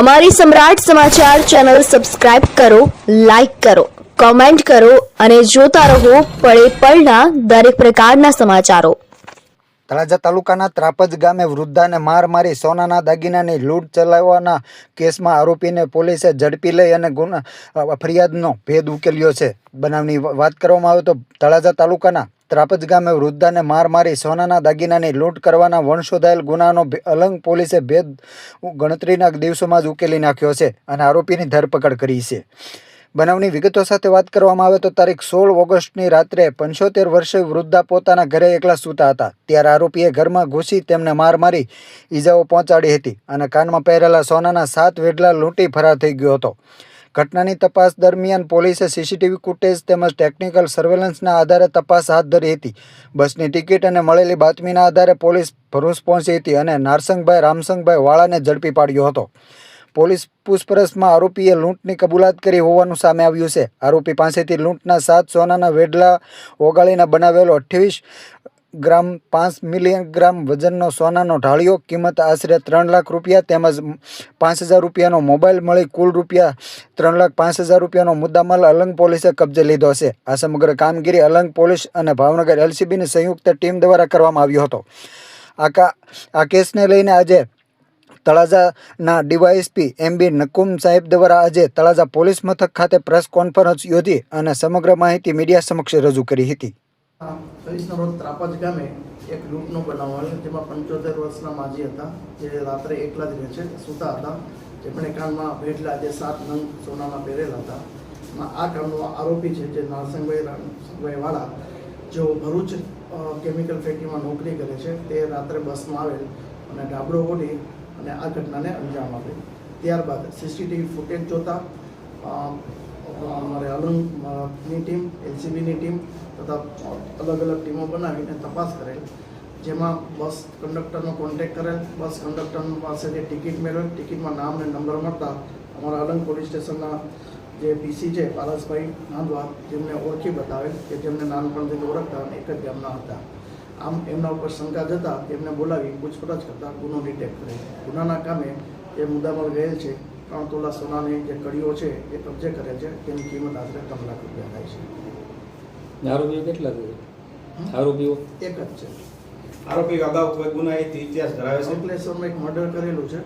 અમારી સમ્રાટ સમાચાર ચેનલ સબસ્ક્રાઇબ કરો, લાઇક કરો, કોમેન્ટ કરો અને જોતા રહો પળે પળના દરેક પ્રકારના સમાચારો। તળાજા તાલુકાના ત્રાપજ ગામે વૃદ્ધાને માર મારી સોનાના દાગીનાની લૂંટ ચલાવવાના કેસમાં આરોપીને પોલીસે ઝડપી લઈ અને ફરિયાદનો ભેદ ઉકેલ્યો છે। બનાવની વાત કરવામાં આવે તો તળાજા તાલુકાના ત્રાપજ ગામે વૃદ્ધાને માર મારી સોનાના દાગીનાની લૂંટ કરવાના વંશોધાયેલ ગુનાનો અલંગ પોલીસે ભેદ ગણતરીના દિવસોમાં જ ઉકેલી નાખ્યો છે અને આરોપીની ધરપકડ કરી છે। બનાવની વિગતો સાથે વાત કરવામાં આવે તો તારીખ 16 ઓગસ્ટની રાત્રે 75 વર્ષીય વૃદ્ધા પોતાના ઘરે એકલા સૂતા હતા ત્યારે આરોપીએ ઘરમાં ઘૂસી તેમને માર મારી ઈજાઓ પહોંચાડી હતી અને કાનમાં પહેરેલા સોનાના 7 વેઢલા લૂંટી ફરાર થઈ ગયો હતો। ઘટનાની તપાસ દરમિયાન પોલીસે સીસીટીવી ફૂટેજ તેમજ ટેકનિકલ સર્વેલન્સના આધારે તપાસ હાથ ધરી હતી। બસની ટિકિટ અને મળેલી બાતમીના આધારે પોલીસ ભરૂચ પહોંચી હતી અને નારસંગભાઈ રામસંગભાઈ વાળાને ઝડપી પાડ્યો હતો। પોલીસ પૂછપરછમાં આરોપીએ લૂંટની કબૂલાત કરી હોવાનું સામે આવ્યું છે। આરોપી પાસેથી લૂંટના 7 સોનાના વેઢલા ઓગાળીને બનાવેલો 28 ગ્રામ 5 મિલીગ્રામ વજનનો સોનાનો ઢાળિયો કિંમત આશરે 3 લાખ રૂપિયા તેમજ 5,000 રૂપિયાનો મોબાઈલ મળી કુલ રૂપિયા 3,05,000 રૂપિયાનો મુદ્દામાલ અલંગ પોલીસે કબજે લીધો છે। આ સમગ્ર કામગીરી અલંગ પોલીસ અને ભાવનગર એલસીબીની સંયુક્ત ટીમ દ્વારા કરવામાં આવ્યો હતો। આ કેસને લઈને આજે તળાજાના ડીવાયએસપી એમબી નકુમ સાહેબ દ્વારા આજે તળાજા પોલીસ મથક ખાતે પ્રેસ કોન્ફરન્સ યોજી અને સમગ્ર માહિતી મીડિયા સમક્ષ રજૂ કરી હતી। 23 રોજ ત્રાપજ ગામે એક લૂંટનો બનાવ આવ્યો જેમાં 75 વર્ષના માજી હતા જે રાત્રે એકલા જ રહે છે સૂતા હતા જેમણે કાનમાં વેઢલા જે 7 નંગ સોનાના પહેરેલા હતા। આ કામનો આરોપી છે જે નારસંગભાઈ વાળા જો ભરૂચ કેમિકલ ફેક્ટરીમાં નોકરી કરે છે તે રાત્રે બસમાં આવેલ અને ડાબડો ઓઢી અને આ ઘટનાને અંજામ આપે। ત્યારબાદ સીસીટીવી ફૂટેજ જોતા અમારે અલંગની ટીમ એલસીબીની ટીમ તથા અલગ અલગ ટીમો બનાવીને તપાસ કરેલ જેમાં બસ કંડક્ટરનો કોન્ટેક્ટ કરેલ બસ કંડક્ટર પાસેથી ટિકિટ મેળવેલ ટિકિટમાં નામ અને નંબર મળતા અમારા અલંગ પોલીસ સ્ટેશનના જે પીસી છે પારસભાઈ નાંદવા જેમને ઓળખી બતાવેલ કે જેમને નાનપણથી ઓળખતા અને એક જ ગામના હતા। આમ એમના ઉપર શંકા જતા તેમને બોલાવી પૂછપરછ કરતા ગુનો ડિટેક્ટ કરેલ। ગુનાના કામે જે મુદ્દામાલ ગયેલ છે 3 તોલા સોનાની જે કડીઓ છે એ કબજે કરેલ છે તેની કિંમત આશરે 3 લાખ રૂપિયા થાય છે। આરોપીઓ કેટલા છે? આરોપીઓ એક જ છે। આરોપી અગાઉ કોઈ ગુનાહિત ઇતિહાસ ધરાવે છે? અંકલેશ્વરમાં એક મર્ડર કરેલું છે